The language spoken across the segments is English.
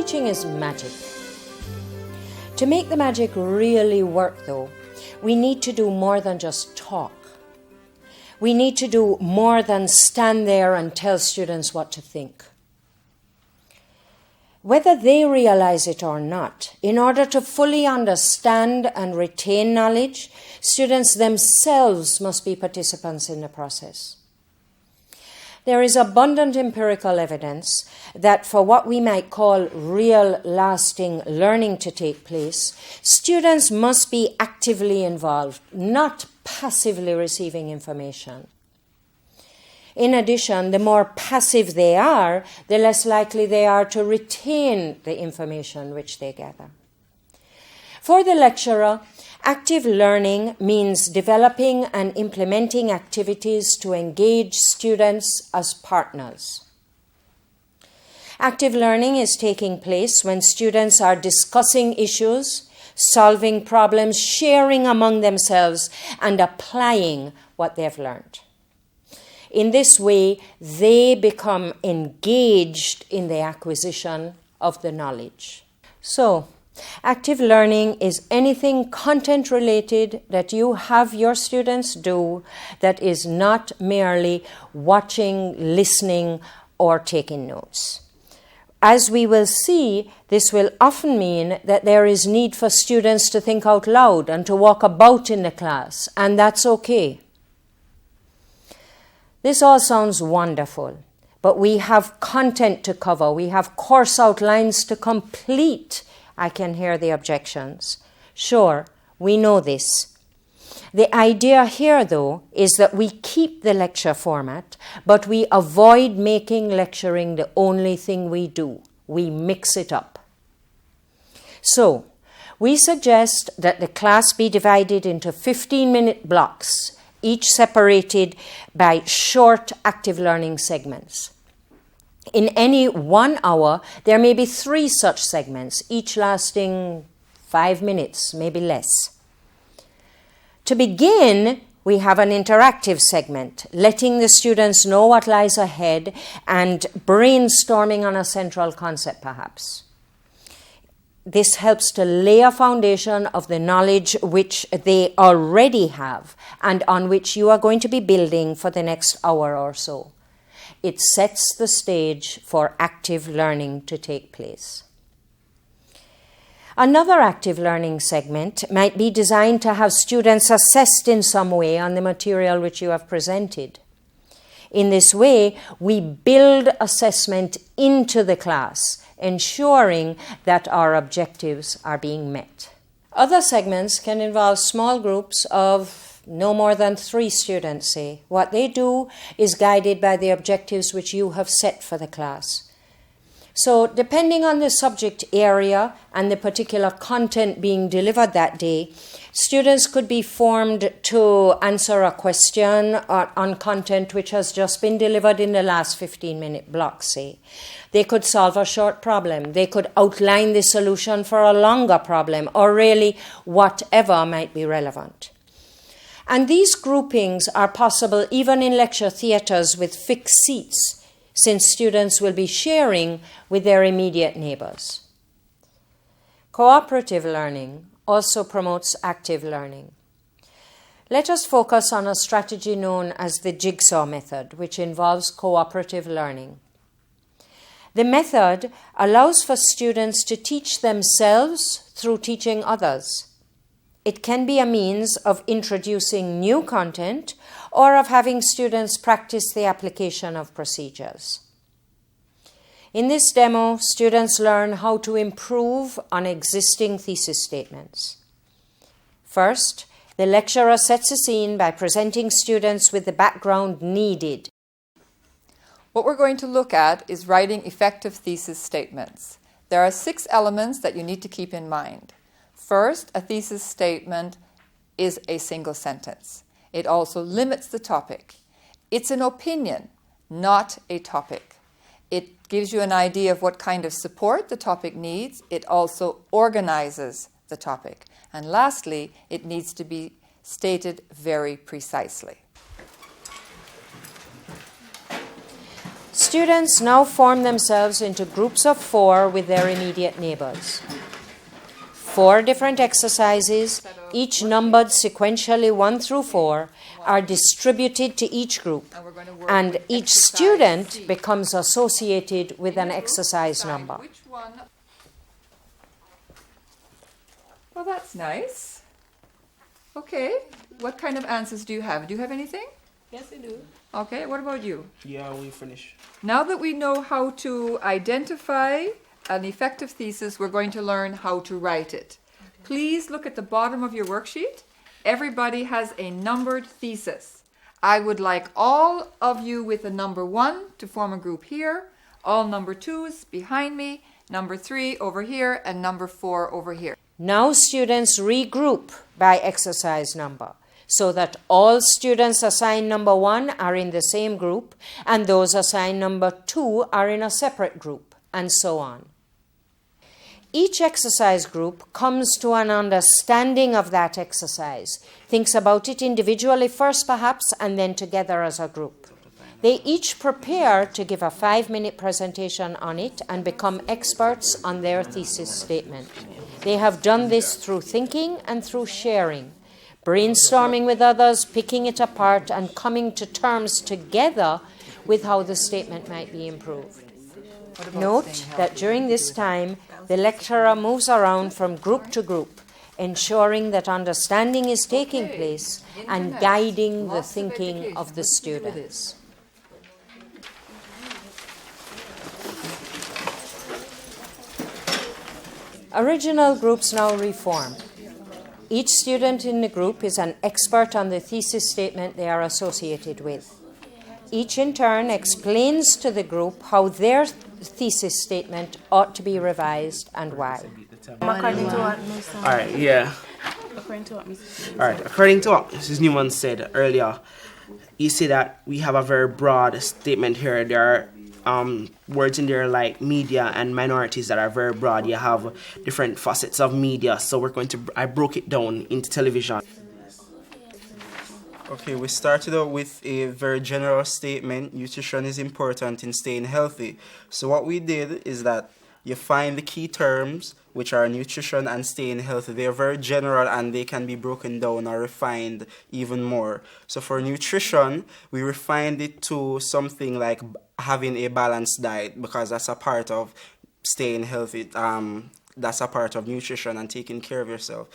Teaching is magic. To make the magic really work, though, we need to do more than just talk. We need to do more than stand there and tell students what to think. Whether they realize it or not, in order to fully understand and retain knowledge, students themselves must be participants in the process. There is abundant empirical evidence that for what we might call real lasting learning to take place, students must be actively involved, not passively receiving information. In addition, the more passive they are, the less likely they are to retain the information which they gather. For the lecturer, active learning means developing and implementing activities to engage students as partners. Active learning is taking place when students are discussing issues, solving problems, sharing among themselves, and applying what they've learned. In this way, they become engaged in the acquisition of the knowledge. So, active learning is anything content-related that you have your students do that is not merely watching, listening, or taking notes. As we will see, this will often mean that there is need for students to think out loud and to walk about in the class, and that's okay. This all sounds wonderful, but we have content to cover, we have course outlines to complete. I can hear the objections. Sure, we know this. The idea here, though, is that we keep the lecture format, but we avoid making lecturing the only thing we do. We mix it up. So, we suggest that the class be divided into 15-minute blocks, each separated by short active learning segments. In any 1 hour, there may be 3 such segments, each lasting 5 minutes, maybe less. To begin, we have an interactive segment, letting the students know what lies ahead and brainstorming on a central concept, perhaps. This helps to lay a foundation of the knowledge which they already have and on which you are going to be building for the next hour or so. It sets the stage for active learning to take place. Another active learning segment might be designed to have students assessed in some way on the material which you have presented. In this way, we build assessment into the class, ensuring that our objectives are being met. Other segments can involve small groups of no more than 3 students, say. What they do is guided by the objectives which you have set for the class. So, depending on the subject area and the particular content being delivered that day, students could be formed to answer a question on content which has just been delivered in the last 15-minute block, say. They could solve a short problem. They could outline the solution for a longer problem, or really whatever might be relevant. And these groupings are possible even in lecture theatres with fixed seats, since students will be sharing with their immediate neighbours. Cooperative learning also promotes active learning. Let us focus on a strategy known as the Jigsaw method, which involves cooperative learning. The method allows for students to teach themselves through teaching others. It can be a means of introducing new content or of having students practice the application of procedures. In this demo, students learn how to improve on existing thesis statements. First, the lecturer sets a scene by presenting students with the background needed. What we're going to look at is writing effective thesis statements. There are 6 elements that you need to keep in mind. First, a thesis statement is a single sentence. It also limits the topic. It's an opinion, not a topic. It gives you an idea of what kind of support the topic needs. It also organizes the topic. And lastly, it needs to be stated very precisely. Students now form themselves into groups of 4 with their immediate neighbors. 4 different exercises, each numbered sequentially 1 through 4, are distributed to each group, and each student becomes associated with an exercise number. Well, that's nice. Okay, what kind of answers do you have? Do you have anything? Yes, I do. Okay, what about you? Yeah, we finish. Now that we know how to identify an effective thesis, we're going to learn how to write it. Please look at the bottom of your worksheet. Everybody has a numbered thesis. I would like all of you with a number 1 to form a group here, all number 2s behind me, number 3 over here, and number 4 over here. Now students regroup by exercise number, so that all students assigned number 1 are in the same group, and those assigned number 2 are in a separate group, and so on. Each exercise group comes to an understanding of that exercise, thinks about it individually first perhaps, and then together as a group. They each prepare to give a 5-minute presentation on it and become experts on their thesis statement. They have done this through thinking and through sharing, brainstorming with others, picking it apart, and coming to terms together with how the statement might be improved. Note that during this time, the lecturer moves around from group to group, ensuring that understanding is taking place and guiding the thinking of the students. Original groups now reform. Each student in the group is an expert on the thesis statement they are associated with. Each in turn explains to the group how their thesis statement ought to be revised and why. According to what Alright, yeah. According to what Mrs. Alright, according to what Mrs. Newman said earlier, you see that we have a very broad statement here. There are words in there like media and minorities that are very broad. You have different facets of media, so I broke it down into television. Okay, we started out with a very general statement. Nutrition is important in staying healthy. So what we did is that you find the key terms, which are nutrition and staying healthy. They are very general and they can be broken down or refined even more. So for nutrition, we refined it to something like having a balanced diet, because that's a part of staying healthy. That's a part of nutrition and taking care of yourself.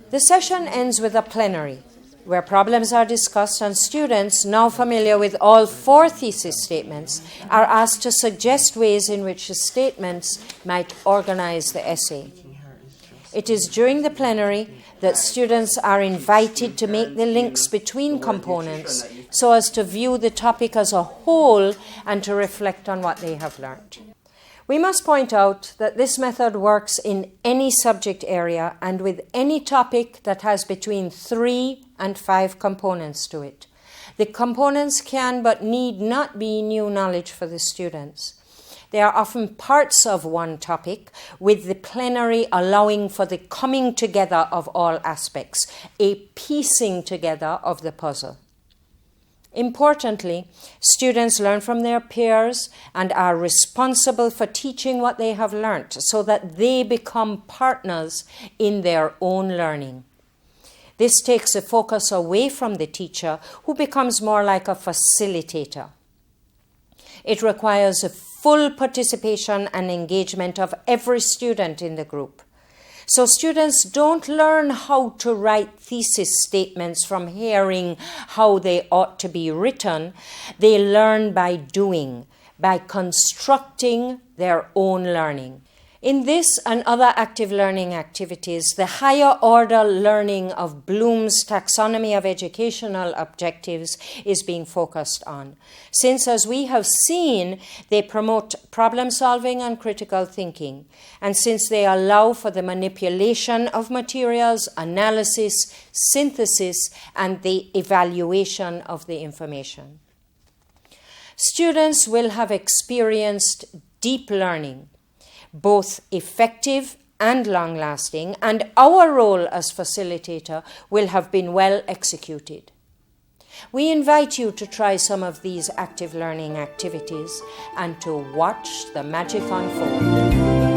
The session ends with a plenary, where problems are discussed and students, now familiar with all 4 thesis statements, are asked to suggest ways in which the statements might organize the essay. It is during the plenary that students are invited to make the links between components so as to view the topic as a whole and to reflect on what they have learned. We must point out that this method works in any subject area and with any topic that has between 3 and 5 components to it. The components can but need not be new knowledge for the students. They are often parts of one topic, with the plenary allowing for the coming together of all aspects, a piecing together of the puzzle. Importantly, students learn from their peers and are responsible for teaching what they have learnt so that they become partners in their own learning. This takes the focus away from the teacher, who becomes more like a facilitator. It requires a full participation and engagement of every student in the group. So students don't learn how to write thesis statements from hearing how they ought to be written. They learn by doing, by constructing their own learning. In this and other active learning activities, the higher order learning of Bloom's taxonomy of educational objectives is being focused on, since, as we have seen, they promote problem solving and critical thinking, and since they allow for the manipulation of materials, analysis, synthesis, and the evaluation of the information. Students will have experienced deep learning, both effective and long-lasting, and our role as facilitator will have been well executed. We invite you to try some of these active learning activities and to watch the magic unfold.